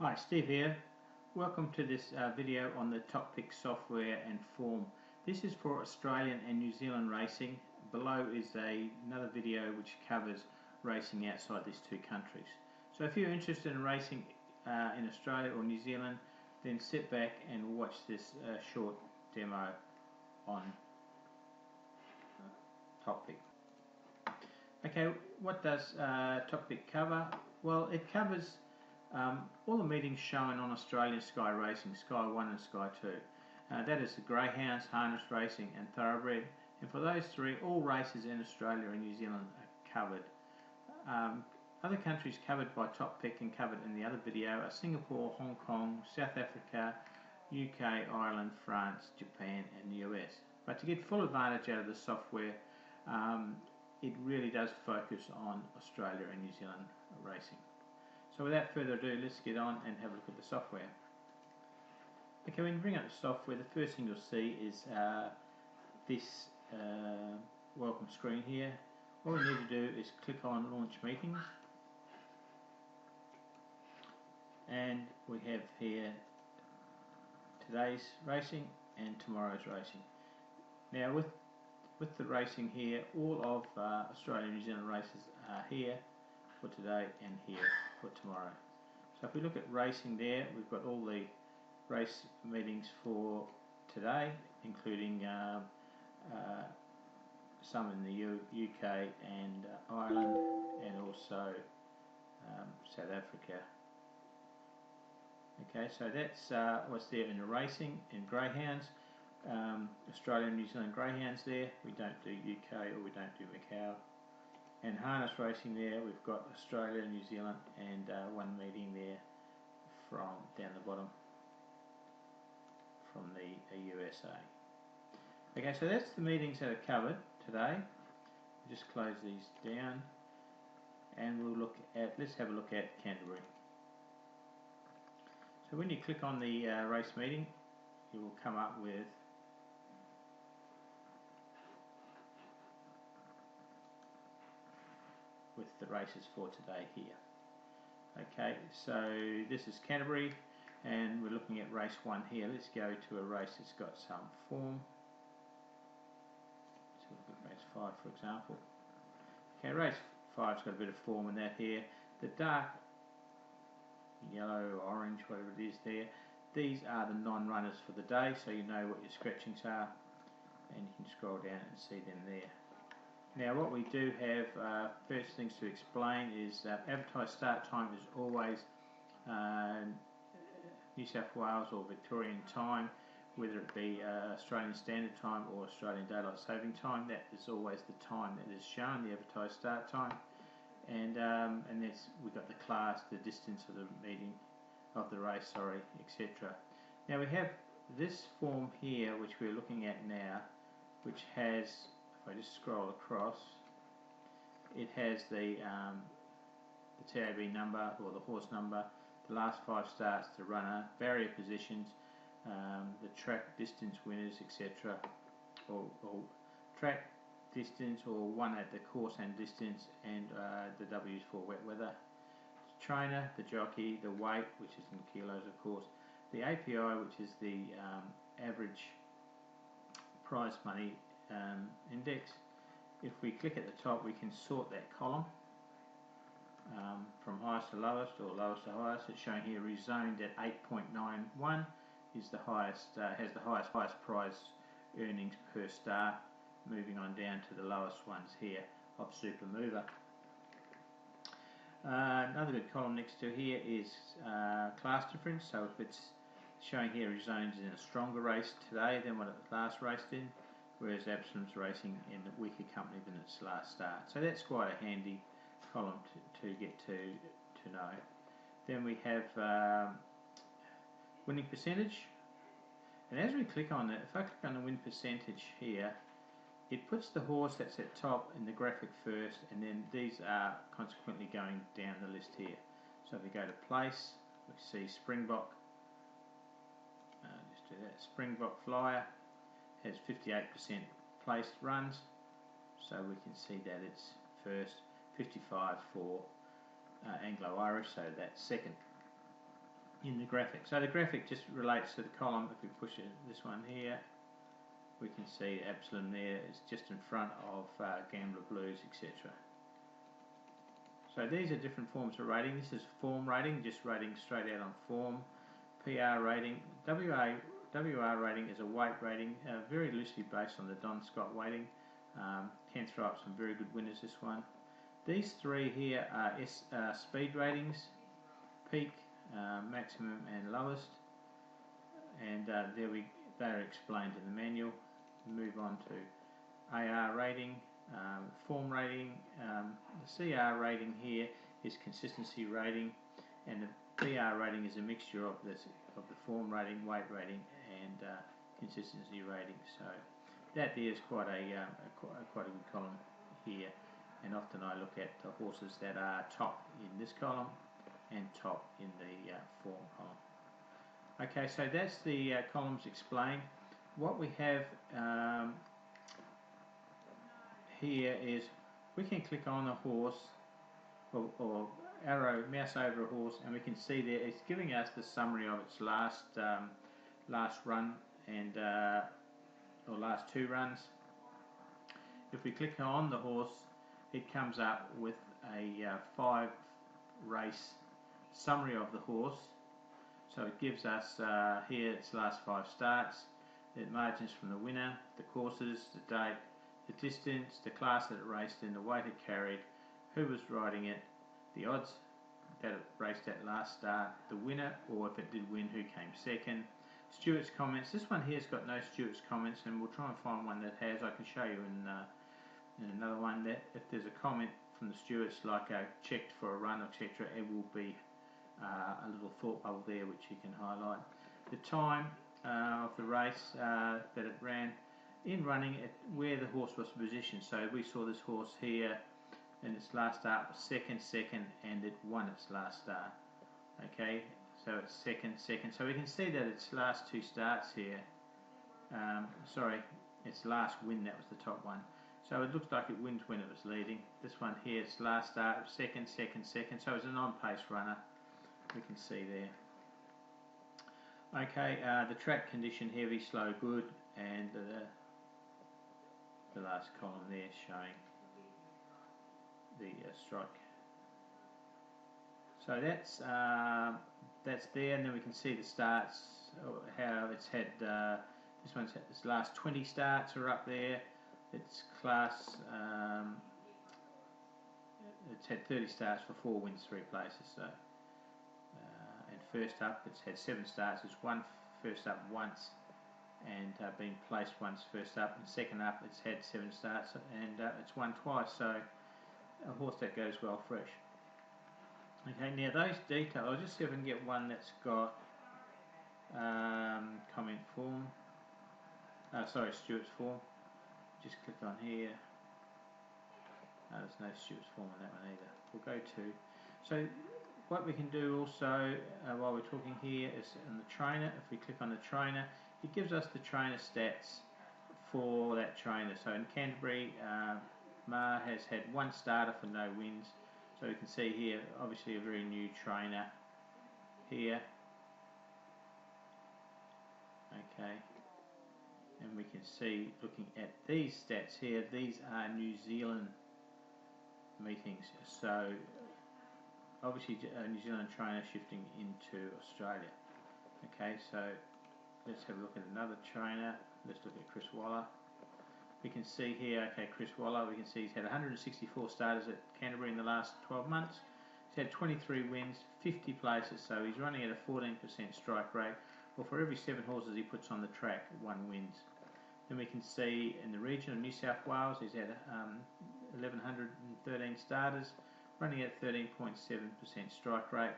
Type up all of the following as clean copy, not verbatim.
Hi, Steve here. Welcome to this video on the TopPick software and form. This is for Australian and New Zealand racing. Below is another video which covers racing outside these two countries. So if you're interested in racing in Australia or New Zealand, then sit back and watch this short demo on TopPick. Okay, what does TopPick cover? Well, it covers all the meetings shown on Australian Sky Racing, Sky 1 and Sky 2. That is the greyhounds, harness racing and thoroughbred. And for those three, all races in Australia and New Zealand are covered. Other countries covered by TopPick and covered in the other video are Singapore, Hong Kong, South Africa, UK, Ireland, France, Japan and the US. But to get full advantage out of the software, it really does focus on Australia and New Zealand racing. So without further ado, let's get on and have a look at the software. Okay, when you bring up the software, the first thing you'll see is this welcome screen here. All we need to do is click on Launch Meetings, and we have here today's racing and tomorrow's racing. Now with the racing here, all of Australian and New Zealand races are here for today and here for tomorrow. So if we look at racing there, we've got all the race meetings for today, including some in the UK and Ireland, and also South Africa. Okay, so that's what's there in the racing. In greyhounds, Australian and New Zealand greyhounds there, we don't do UK or we don't do Macau. And harness racing there, we've got Australia, New Zealand and one meeting there from down the bottom from the USA. Okay, so that's the meetings that are covered today. We'll just close these down and we'll let's have a look at Canterbury. So when you click on the race meeting, you will come up with the races for today here. Okay, so this is Canterbury and we're looking at race 1 here. Let's go to a race that's got some form. So look at race 5 for example. Okay, race 5's got a bit of form in that here. The dark yellow, orange, whatever it is there, these are the non-runners for the day, so you know what your scratchings are and you can scroll down and see them there. Now what we do have, first things to explain is that advertised start time is always New South Wales or Victorian time, whether it be Australian Standard Time or Australian Daylight Saving Time. That is always the time that is shown, the advertised start time. And we've got the class, the distance of the meeting, of the race, sorry, etc. Now we have this form here which we're looking at now, which has, if I just scroll across, it has the TAB number or the horse number, the last 5 starts, the runner, barrier positions, the track distance winners, etc. or track distance or one at the course and distance, and the W's for wet weather. The trainer, the jockey, the weight, which is in kilos of course, the API, which is the average prize money index. If we click at the top, we can sort that column from highest to lowest or lowest to highest. It's showing here rezoned at 8.91 is the highest, has the highest prize earnings per start, moving on down to the lowest ones here of Super Mover. Another good column next to here is class difference. So if it's showing here rezoned in a stronger race today than what it last raced in, whereas Absalom's racing in a weaker company than its last start. So that's quite a handy column to get to know. Then we have winning percentage, and as we click on it, if I click on the win percentage here, it puts the horse that's at top in the graphic first, and then these are consequently going down the list here. So if we go to place, we see Springbok, just do that, Springbok Flyer has 58% placed runs, so we can see that it's first, 55 for Anglo-Irish, so that's second. in the graphic. So the graphic just relates to the column. If we push this one here, we can see Epsilon there is just in front of Gambler Blues, etc. So these are different forms of rating. This is form rating, just rating straight out on form. PR rating, WR rating is a weight rating, very loosely based on the Don Scott weighting. Can throw up some very good winners, this one. These three here are speed ratings, peak, maximum and lowest, and they're explained in the manual. Move on to AR rating, form rating. The CR rating here is consistency rating, and the PR rating is a mixture of the form rating, weight rating, and consistency rating. So that there is quite a good column here, and often I look at the horses that are top in this column and top in the form column. Okay, so that's the columns explained. What we have here is we can click on a horse or arrow mouse over a horse, and we can see there it's giving us the summary of its last run and or last two runs. If we click on the horse, it comes up with a 5 race summary of the horse. So it gives us here its last 5 starts, the margins from the winner, the courses, the date, the distance, the class that it raced in, the weight it carried, who was riding it, the odds that it raced at last start, the winner, or if it did win, who came second. Stewart's comments. This one here's got no Stewart's comments, and we'll try and find one that has. I can show you in another one that if there's a comment from the stewards like checked for a run, etc., it will be a little thought bubble there which you can highlight. The time of the race that it ran, in running it, where the horse was positioned. So we saw this horse here in its last start was second, and it won its last start. Okay, so it's second. So we can see that its last 2 starts here, its last win, that was the top one. So it looks like it wins when it was leading. This one here, its last start was second. So it's an on-pace runner. We can see there. Okay, the track condition, heavy, slow, good, and the last column there showing the strike. So that's there, and then we can see the starts, how it's had this one's had its last 20 starts are up there. Its class, it's had 30 starts for 4 wins, 3 places. So and first up, it's had 7 starts. It's won first up once and been placed once first up, and second up it's had 7 starts and it's won twice. So a horse that goes well fresh. Okay, now those details, I'll just see if I can get one that's got comment form, Stewart's form. Just click on here. There's no Stewart's form on that one either. We'll go to, so what we can do also while we're talking here is in the trainer. If we click on the trainer, it gives us the trainer stats for that trainer. So in Canterbury, Ma has had 1 starter for no wins. So you can see here, obviously a very new trainer here. Okay, and we can see, looking at these stats here, these are New Zealand meetings. So obviously a New Zealand trainer shifting into Australia. Okay, so let's have a look at another trainer. Let's look at Chris Waller. We can see here, okay, Chris Waller, we can see he's had 164 starters at Canterbury in the last 12 months. He's had 23 wins, 50 places, so he's running at a 14% strike rate. Well, for every 7 horses he puts on the track, 1 wins. Then we can see in the region of New South Wales, he's had 1,113 starters, running at 13.7% strike rate.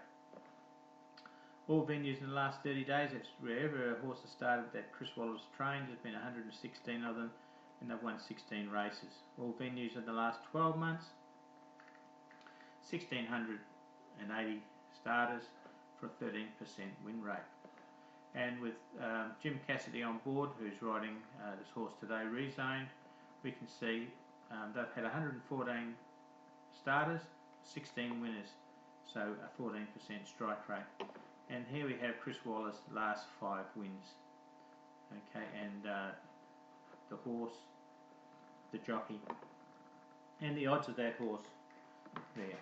All venues in the last 30 days, it's wherever a horse has started that Chris Waller's trained, there's been 116 of them, and they've won 16 races. All venues in the last 12 months, 1,680 starters for a 13% win rate. And with Jim Cassidy on board, who's riding this horse today, Rezoned, we can see they've had 114 starters, 16 winners, so a 14% strike rate. And here we have Chris Waller's last 5 wins. Okay, and the horse, the jockey, and the odds of that horse there.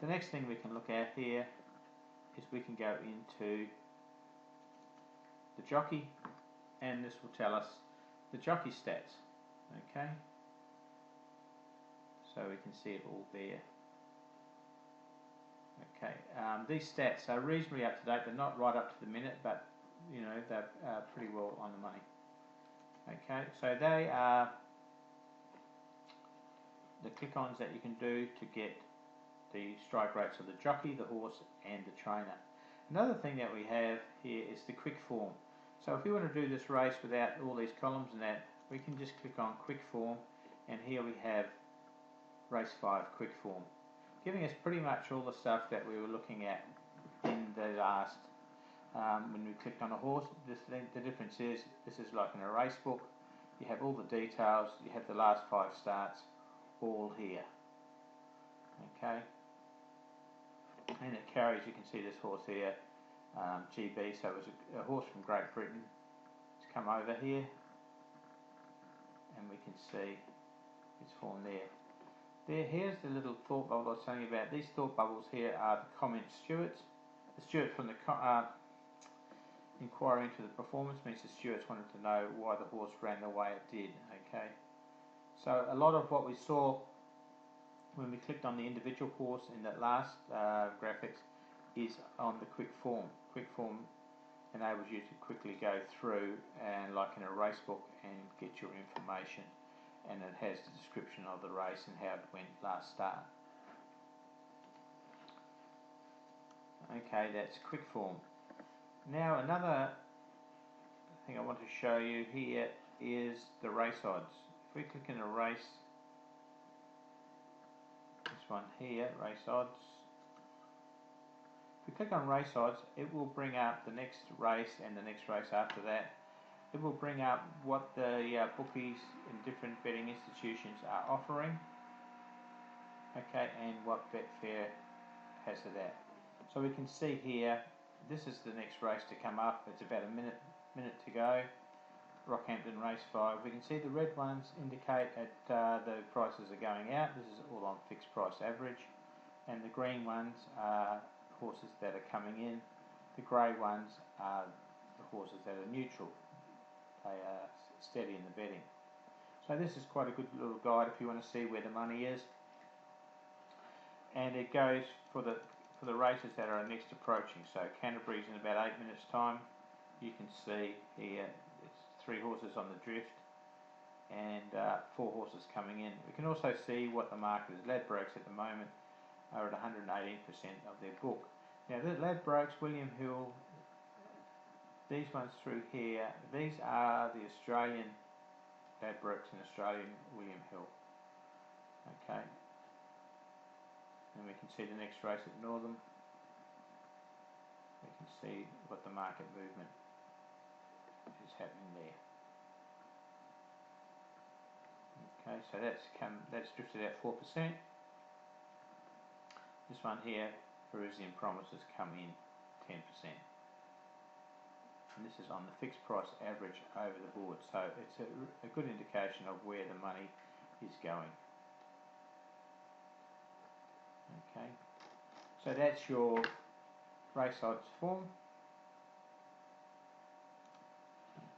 The next thing we can look at here is we can go into the jockey, and this will tell us the jockey stats. Okay, so we can see it all there. Okay, these stats are reasonably up to date. They're not right up to the minute, but you know, they're pretty well on the money. Okay, so they are the click-ons that you can do to get the strike rates of the jockey, the horse, and the trainer. Another thing that we have here is the quick form. So if we want to do this race without all these columns and that, we can just click on quick form, and here we have race 5 quick form, giving us pretty much all the stuff that we were looking at in the last when we clicked on a horse. The difference is this is like in a race book. You have all the details, you have the last 5 starts all here. Okay, and it carries, you can see this horse here, GB, so it was a horse from Great Britain. It's come over here and we can see its form there. Here's the little thought bubble I was telling you about. These thought bubbles here are the comment stewards. The steward from the inquiry into the performance means the stewards wanted to know why the horse ran the way it did. Okay, so a lot of what we saw when we clicked on the individual horse in that last graphics is on the quick form. Quick form enables you to quickly go through and, like in a race book, and get your information, and it has the description of the race and how it went last start. Okay, that's quick form. Now another thing I want to show you here is the race odds. If we click in a race, this one here, race odds. If we click on race odds, it will bring up the next race and the next race after that. It will bring up what the bookies in different betting institutions are offering. Okay, and what Betfair has of that. So we can see here, this is the next race to come up. It's about a minute to go. Rockhampton race 5. We can see the red ones indicate that the prices are going out. This is all on fixed price average, and the green ones are horses that are coming in. The grey ones are the horses that are neutral. They are steady in the betting. So this is quite a good little guide if you want to see where the money is, and it goes for the races that are next approaching. So Canterbury's in about 8 minutes time. You can see here it's 3 horses on the drift and 4 horses coming in. We can also see what the market is. Ladbrokes at the moment are at 118% of their book. Now the Ladbrokes, William Hill, these ones through here, these are the Australian Ladbrokes and Australian William Hill. Okay, and we can see the next race at Northam. We can see what the market movement is happening there. Okay, so that's drifted out 4%. This one here, Parisian Promise, has come in 10%. And this is on the fixed price average over the board, so it's a good indication of where the money is going. Okay, so that's your race odds form.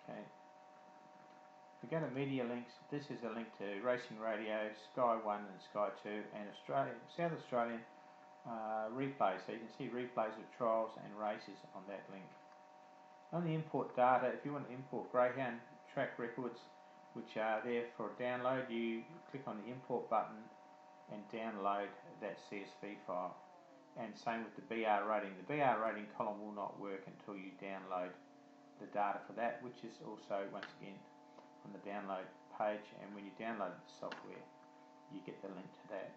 Okay, if we go to media links, this is a link to Racing Radio, Sky 1 and Sky 2, and South Australian replays. So you can see replays of trials and races on that link. On the import data, if you want to import Greyhound track records, which are there for download, you click on the import button and download that CSV file. And same with the BR rating. The BR rating column will not work until you download the data for that, which is also, once again, on the download page. And when you download the software, you get the link to that.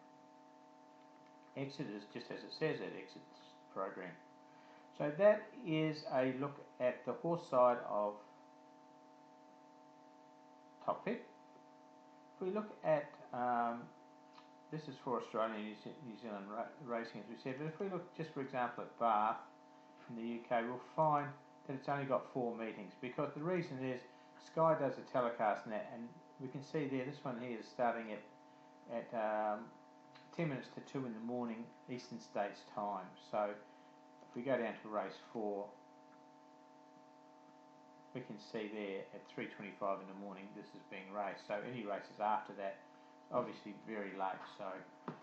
Exit is just as it says, it exits the program. So that is a look at the horse side of Top Pick. If we look at, this is for Australian and New Zealand racing, as we said, but if we look just for example at Bath, in the UK will find that it's only got 4 meetings, because the reason is Sky does a telecast net, and we can see there this one here is starting at 10 minutes to 2 in the morning Eastern States time. So if we go down to race 4, we can see there at 3:25 in the morning this is being raced. So any races after that, obviously very late, so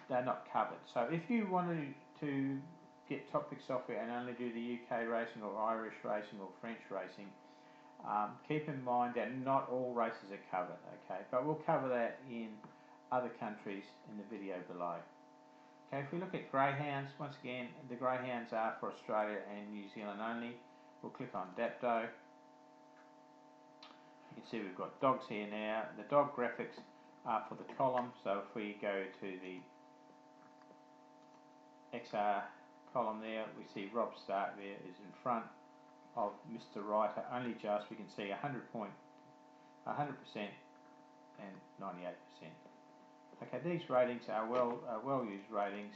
they're not covered. So if you wanted to get Top Pick software and only do the UK racing or Irish racing or French racing, keep in mind that not all races are covered, okay? But we'll cover that in other countries in the video below. Okay, if we look at greyhounds, once again, the greyhounds are for Australia and New Zealand only. We'll click on Dapto. You can see we've got dogs here now. The dog graphics are for the column, so if we go to the XR column there, we see Rob Stark there is in front of Mr. Writer, only just, we can see 100% and 98%. Okay, these ratings are well used ratings.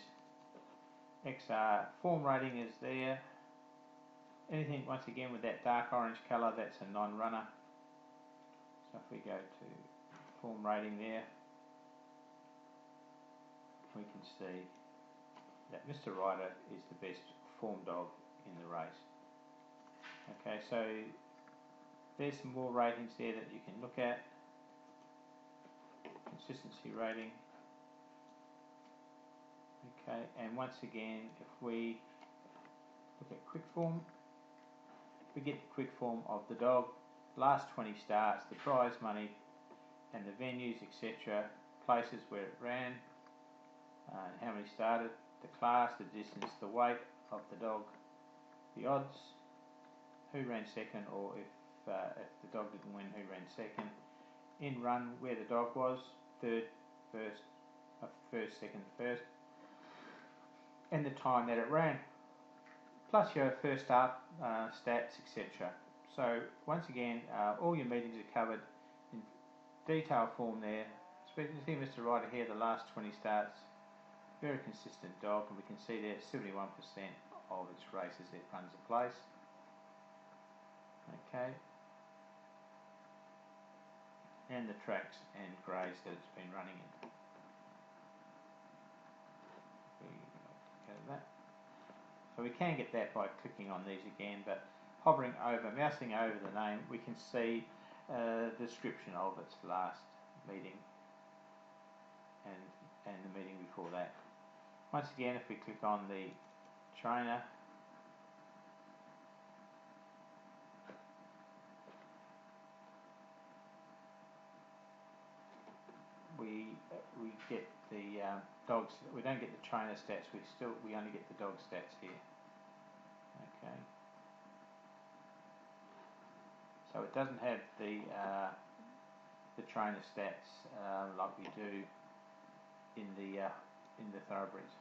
XR form rating is there. Anything once again with that dark orange colour, that's a non-runner. So if we go to form rating there, we can see that Mr. Writer is the best form dog in the race. Okay, so there's some more ratings there that you can look at. Consistency rating. Okay, and once again, if we look at quick form, we get the quick form of the dog, last 20 starts, the prize money, and the venues, etc., places where it ran, how many started, the class, the distance, the weight of the dog, the odds, who ran second, or if the dog didn't win, who ran second, in run, where the dog was, third, first, second, first, and the time that it ran, plus your first up stats, etc. So once again, all your meetings are covered in detailed form there. So you can see Mr. Writer here, the last 20 starts, very consistent dog, and we can see there 71% of its races it runs a place. Okay, and the tracks and grades that it's been running in. Go to that. So we can get that by clicking on these again, but hovering over, mousing over the name, we can see the description of its last meeting and the meeting before that. Once again, if we click on the trainer, we get the dogs. We don't get the trainer stats. We only get the dog stats here. Okay. So it doesn't have the trainer stats like we do in the thoroughbreds.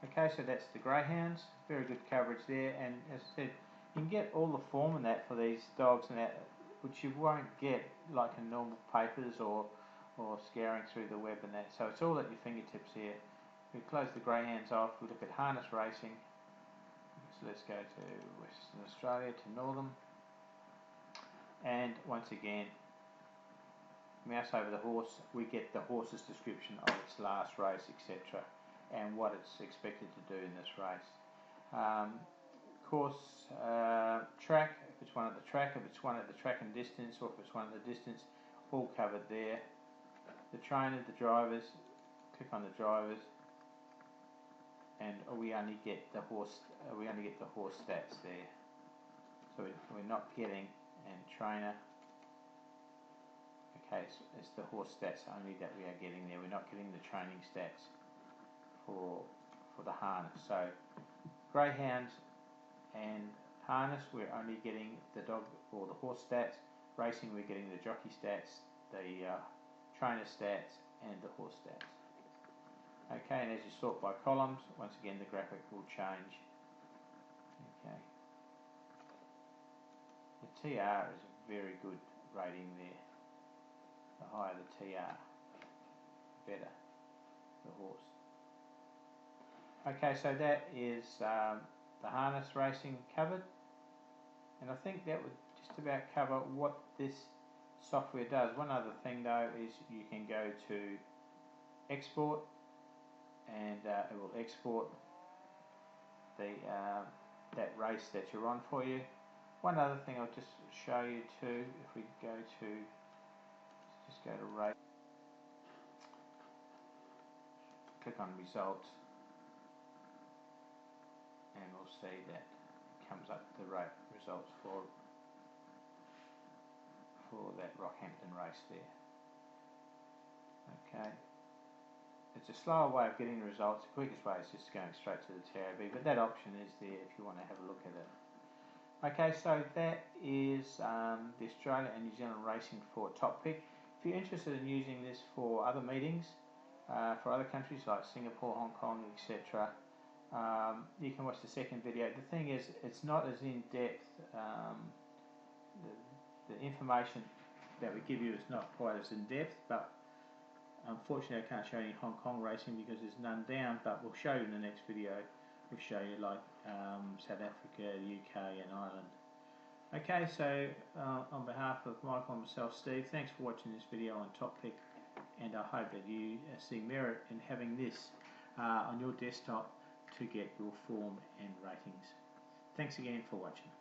Okay, so that's the greyhounds. Very good coverage there, and as I said, you can get all the form and that for these dogs and that, which you won't get like in normal papers or scouring through the web and that. So it's all at your fingertips here. We close the greyhounds off. We look at harness racing. So let's go to Western Australia, to Northern, and once again, mouse over the horse. We get the horse's description of its last race, etc., and what it's expected to do in this race. Course, track, if it's one at the track, if it's one at the track and distance, or if it's one at the distance, all covered there. The trainer, the drivers, click on the drivers, and we only get the horse. We only get the horse stats there. So we're not getting and trainer. Okay, so it's the horse stats only that we are getting there. We're not getting the training stats for the harness. So greyhounds and harness, we're only getting the dog or the horse stats. Racing, we're getting the jockey stats, the trainer stats, and the horse stats. Okay, and as you sort by columns, once again the graphic will change. Okay. The TR is a very good rating there. The higher the TR, better the horse. Okay, so that is the harness. harness racing covered, and I think that would just about cover what this software does. One other thing though is you can go to export, and it will export the that race that you're on for you. One other thing I'll just show you too, if we go to, just go to race, click on results, and we'll see that comes up the results for that Rockhampton race there. Okay, it's a slower way of getting the results. The quickest way is just going straight to the TAB, but that option is there if you want to have a look at it. Okay, so that is the Australia and New Zealand Racing for Top Pick. If you're interested in using this for other meetings, for other countries like Singapore, Hong Kong, etc., you can watch the second video. The thing is, it's not as in-depth. The information that we give you is not quite as in-depth, but unfortunately I can't show you Hong Kong racing because there's none down, but we'll show you in the next video. We'll show you like South Africa, UK and Ireland. Okay, so on behalf of Michael and myself, Steve, thanks for watching this video on Top Pick, and I hope that you see merit in having this on your desktop to get your form and ratings. Thanks again for watching.